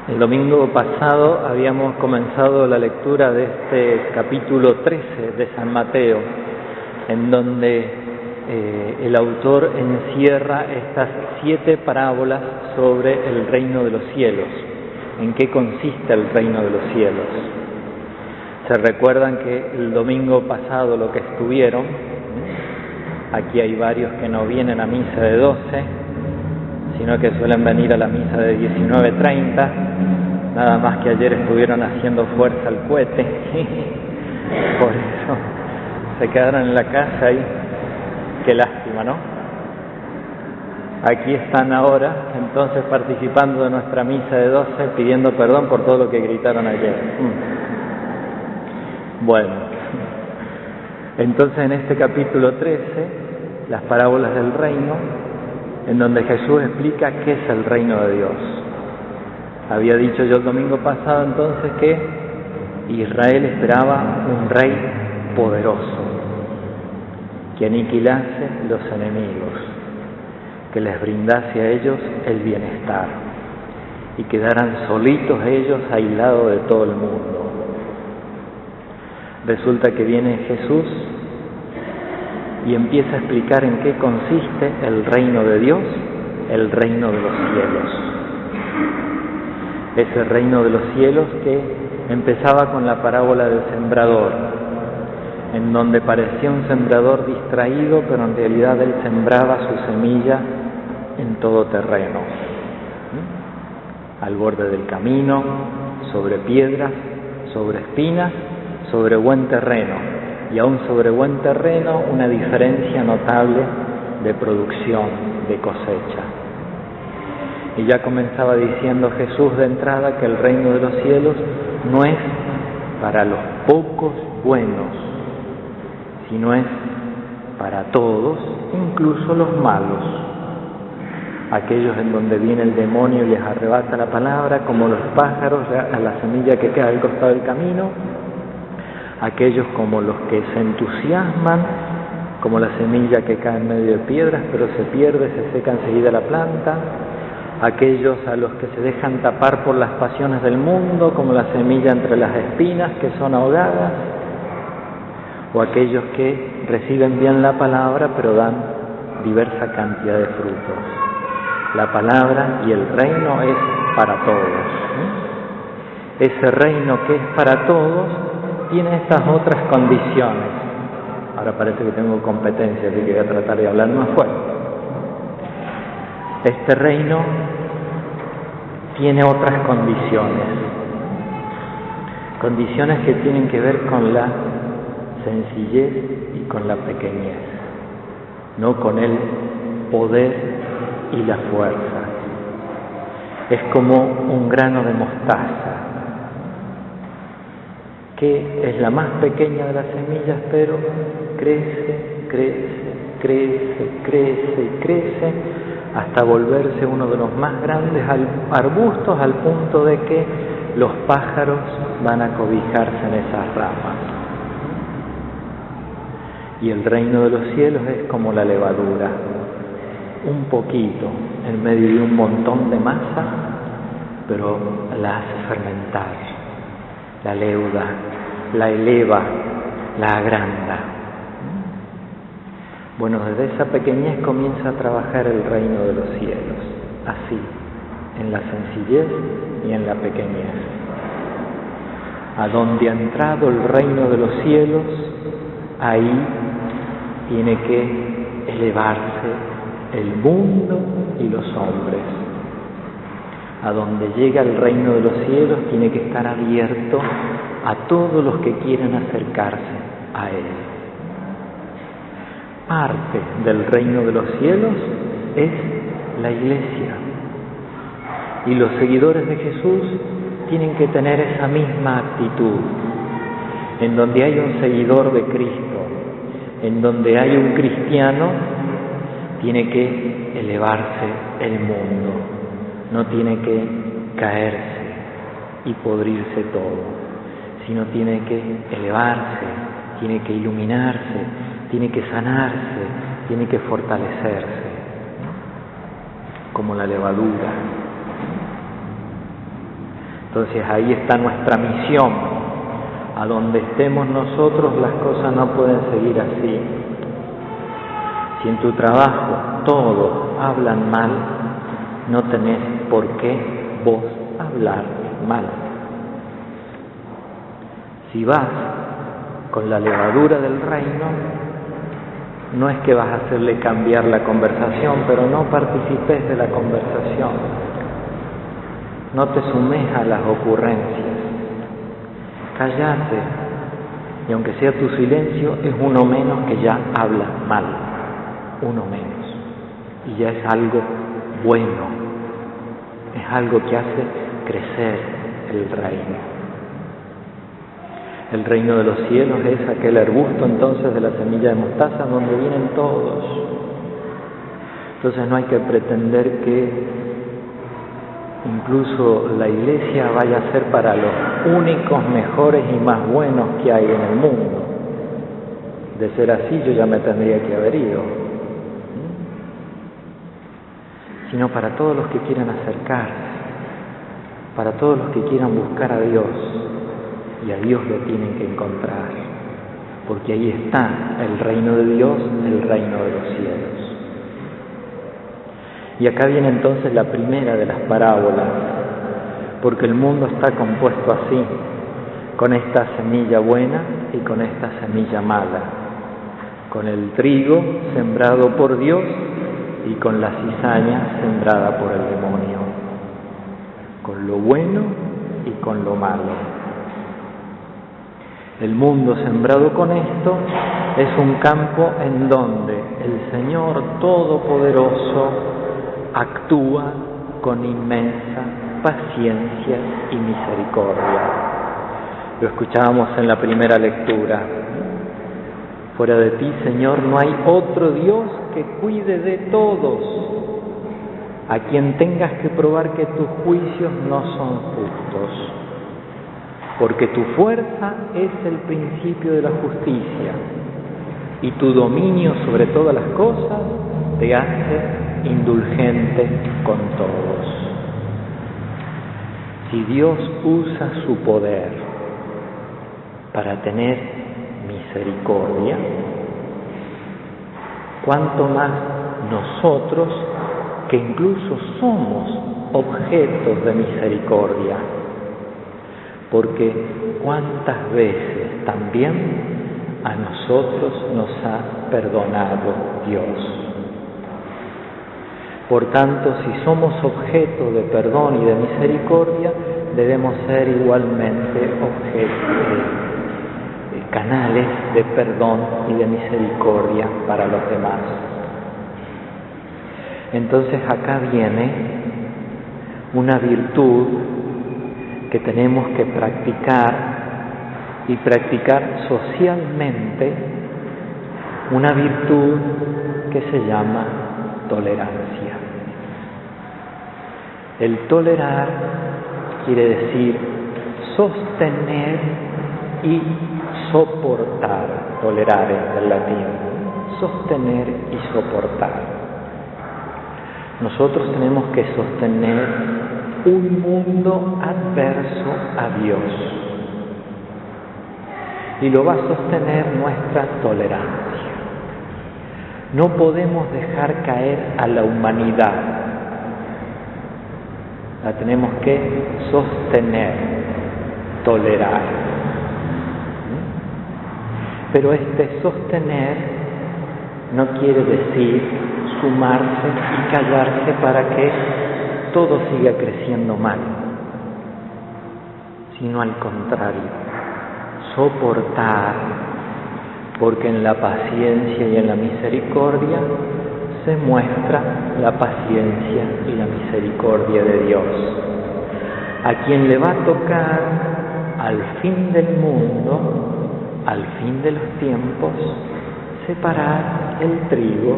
El domingo pasado habíamos comenzado la lectura de este capítulo 13 de San Mateo, en donde el autor encierra estas 7 parábolas sobre el reino de los cielos. ¿En qué consiste el reino de los cielos? Se recuerdan que el domingo pasado lo que estuvieron, aquí hay varios que no vienen a misa de 12, sino que suelen venir a la misa de 19:30, nada más que ayer estuvieron haciendo fuerza al cohete, por eso se quedaron en la casa y qué lástima, ¿no? Aquí están ahora, entonces, participando de nuestra misa de 12, pidiendo perdón por todo lo que gritaron ayer. Bueno, entonces en este capítulo 13, las parábolas del reino, en donde Jesús explica qué es el reino de Dios. Había dicho yo el domingo pasado entonces que Israel esperaba un rey poderoso, que aniquilase los enemigos, que les brindase a ellos el bienestar y quedaran solitos ellos aislados de todo el mundo. Resulta que viene Jesús y empieza a explicar en qué consiste el reino de Dios, el reino de los cielos. Ese reino de los cielos que empezaba con la parábola del sembrador, en donde parecía un sembrador distraído, pero en realidad él sembraba su semilla en todo terreno, al borde del camino, sobre piedras, sobre espinas, sobre buen terreno, y aún sobre buen terreno una diferencia notable de producción, de cosecha. Y ya comenzaba diciendo Jesús de entrada que el reino de los cielos no es para los pocos buenos, sino es para todos, incluso los malos, aquellos en donde viene el demonio y les arrebata la palabra, como los pájaros a la semilla que queda al costado del camino, aquellos como los que se entusiasman, como la semilla que cae en medio de piedras, pero se pierde, se seca enseguida la planta, aquellos a los que se dejan tapar por las pasiones del mundo, como la semilla entre las espinas que son ahogadas, o aquellos que reciben bien la palabra, pero dan diversa cantidad de frutos. La palabra y el reino es para todos. Ese reino que es para todos tiene estas otras condiciones. Ahora parece que tengo competencia, así que voy a tratar de hablar más fuerte. Este reino tiene otras condiciones que tienen que ver con la sencillez y con la pequeñez, no con el poder y la fuerza. Es como un grano de mostaza, que es la más pequeña de las semillas, pero crece, crece, crece, crece y crece, hasta volverse uno de los más grandes arbustos, al punto de que los pájaros van a cobijarse en esas ramas. Y el reino de los cielos es como la levadura, un poquito en medio de un montón de masa, pero la hace fermentar, la leuda, la eleva, la agranda. Bueno, desde esa pequeñez comienza a trabajar el reino de los cielos, así, en la sencillez y en la pequeñez. A donde ha entrado el reino de los cielos, ahí tiene que elevarse el mundo y los hombres. A donde llega el reino de los cielos tiene que estar abierto a todos los que quieran acercarse a él. Parte del reino de los cielos es la iglesia, y los seguidores de Jesús tienen que tener esa misma actitud. En donde hay un seguidor de Cristo, en donde hay un cristiano, tiene que elevarse el mundo, no tiene que caerse y podrirse todo, sino tiene que elevarse, tiene que iluminarse, tiene que sanarse, tiene que fortalecerse, como la levadura. Entonces ahí está nuestra misión. A donde estemos nosotros las cosas no pueden seguir así. Si en tu trabajo todos hablan mal, no tenés por qué vos hablar mal. Si vas con la levadura del reino, no es que vas a hacerle cambiar la conversación, pero no participes de la conversación. No te sumes a las ocurrencias. Cállate. Y aunque sea tu silencio, es uno menos que ya habla mal. Uno menos. Y ya es algo bueno. Es algo que hace crecer el reino. El reino de los cielos es aquel arbusto entonces de la semilla de mostaza donde vienen todos. Entonces no hay que pretender que incluso la iglesia vaya a ser para los únicos, mejores y más buenos que hay en el mundo. De ser así yo ya me tendría que haber ido. Sino para todos los que quieran acercarse, para todos los que quieran buscar a Dios. Y a Dios lo tienen que encontrar, porque ahí está el reino de Dios, el reino de los cielos. Y acá viene entonces la primera de las parábolas, porque el mundo está compuesto así, con esta semilla buena y con esta semilla mala, con el trigo sembrado por Dios y con la cizaña sembrada por el demonio, con lo bueno y con lo malo. El mundo sembrado con esto es un campo en donde el Señor Todopoderoso actúa con inmensa paciencia y misericordia. Lo escuchábamos en la primera lectura. Fuera de ti, Señor, no hay otro Dios que cuide de todos, a quien tengas que probar que tus juicios no son justos. Porque tu fuerza es el principio de la justicia y tu dominio sobre todas las cosas te hace indulgente con todos. Si Dios usa su poder para tener misericordia, cuánto más nosotros que incluso somos objetos de misericordia. Porque cuántas veces también a nosotros nos ha perdonado Dios. Por tanto, si somos objeto de perdón y de misericordia, debemos ser igualmente canales de perdón y de misericordia para los demás. Entonces acá viene una virtud que tenemos que practicar y practicar socialmente, una virtud que se llama tolerancia. El tolerar quiere decir sostener y soportar. Tolerar es del latín, sostener y soportar. Nosotros tenemos que sostener un mundo adverso a Dios. Y lo va a sostener nuestra tolerancia. No podemos dejar caer a la humanidad. La tenemos que sostener, tolerar. Pero este sostener no quiere decir sumarse y callarse para que todo siga creciendo mal, sino al contrario, soportar, porque en la paciencia y en la misericordia se muestra la paciencia y la misericordia de Dios, a quien le va a tocar al fin del mundo, al fin de los tiempos, separar el trigo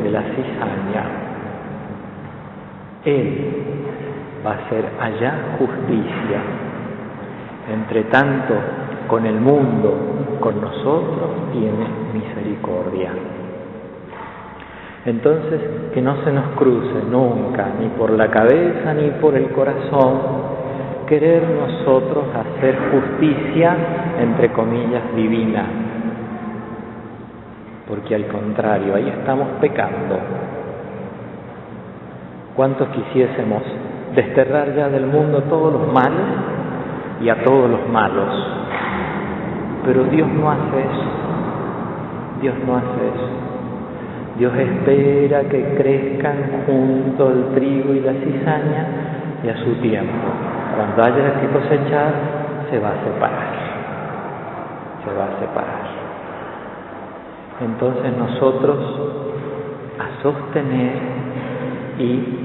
de la cizaña. Él va a hacer allá justicia. Entre tanto, con el mundo, con nosotros, tiene misericordia. Entonces, que no se nos cruce nunca, ni por la cabeza ni por el corazón, querer nosotros hacer justicia, entre comillas, divina. Porque al contrario, ahí estamos pecando. ¿Cuántos quisiésemos desterrar ya del mundo todos los males y a todos los malos? Pero Dios no hace eso. Dios no hace eso. Dios espera que crezcan juntos el trigo y la cizaña, y a su tiempo, cuando haya que cosechar, se va a separar. Se va a separar. Entonces nosotros a sostener y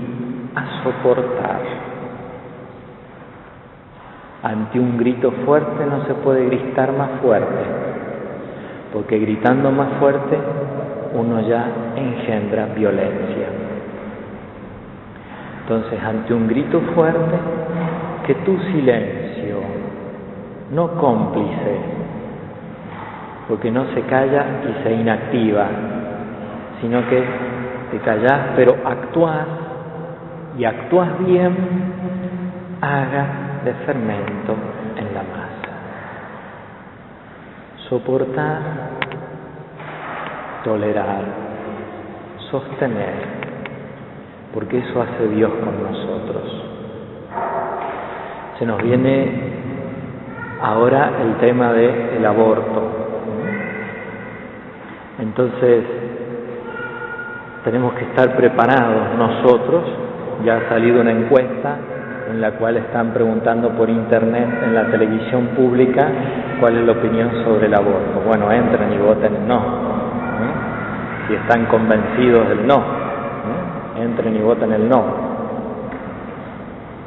a soportar. Ante un grito fuerte no se puede gritar más fuerte, porque gritando más fuerte uno ya engendra violencia. Entonces, ante un grito fuerte, que tu silencio, no cómplice, porque no se calla y se inactiva, sino que te callás pero actuás, y actuás bien, haga de fermento en la masa. Soportar, tolerar, sostener, porque eso hace Dios con nosotros. Se nos viene ahora el tema del aborto. Entonces, tenemos que estar preparados nosotros. Ya ha salido una encuesta en la cual están preguntando por internet, en la televisión pública, cuál es la opinión sobre el aborto. Bueno, entren y voten no. Si están convencidos del no, entren y voten el no,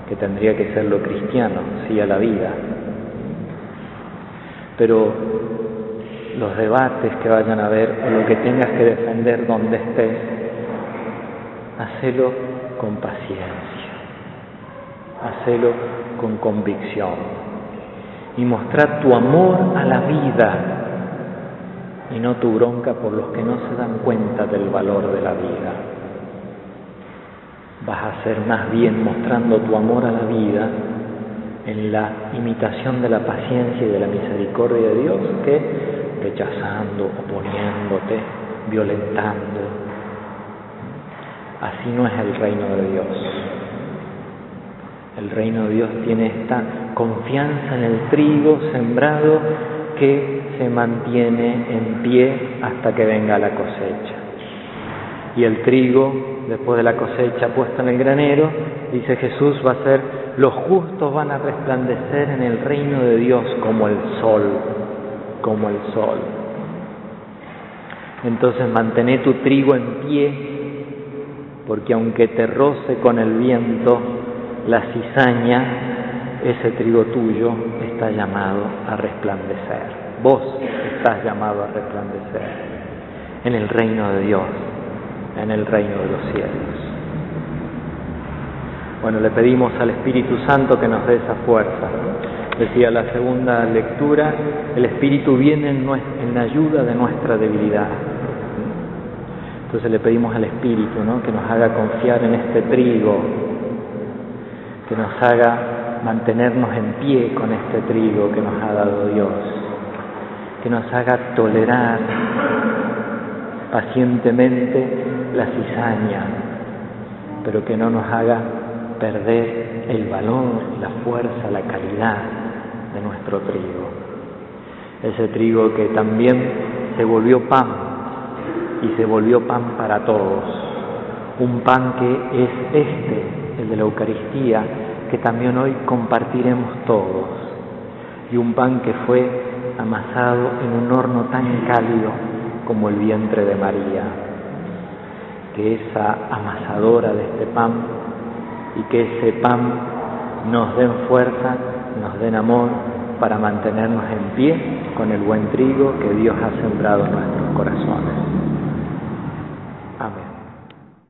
que tendría que ser lo cristiano, sí a la vida. Pero los debates que vayan a haber, o lo que tengas que defender donde estés, hacelo con paciencia, hacelo con convicción y mostrar tu amor a la vida y no tu bronca por los que no se dan cuenta del valor de la vida. Vas a hacer más bien mostrando tu amor a la vida en la imitación de la paciencia y de la misericordia de Dios que rechazando, oponiéndote, violentando. Así no es el reino de Dios. El reino de Dios tiene esta confianza en el trigo sembrado que se mantiene en pie hasta que venga la cosecha. Y el trigo, después de la cosecha puesto en el granero, dice Jesús, va a ser, los justos van a resplandecer en el reino de Dios como el sol, como el sol. Entonces mantén tu trigo en pie, porque aunque te roce con el viento la cizaña, ese trigo tuyo está llamado a resplandecer. Vos estás llamado a resplandecer en el reino de Dios, en el reino de los cielos. Bueno, le pedimos al Espíritu Santo que nos dé esa fuerza. Decía la segunda lectura, el Espíritu viene en ayuda de nuestra debilidad. Entonces le pedimos al Espíritu, ¿no?, que nos haga confiar en este trigo, que nos haga mantenernos en pie con este trigo que nos ha dado Dios, que nos haga tolerar pacientemente la cizaña, pero que no nos haga perder el valor, la fuerza, la calidad de nuestro trigo. Ese trigo que también se volvió pan, y se volvió pan para todos. Un pan que es el de la Eucaristía, que también hoy compartiremos todos. Y un pan que fue amasado en un horno tan cálido como el vientre de María. Que esa amasadora de este pan y que ese pan nos den fuerza, nos den amor para mantenernos en pie con el buen trigo que Dios ha sembrado en nuestros corazones. Amén.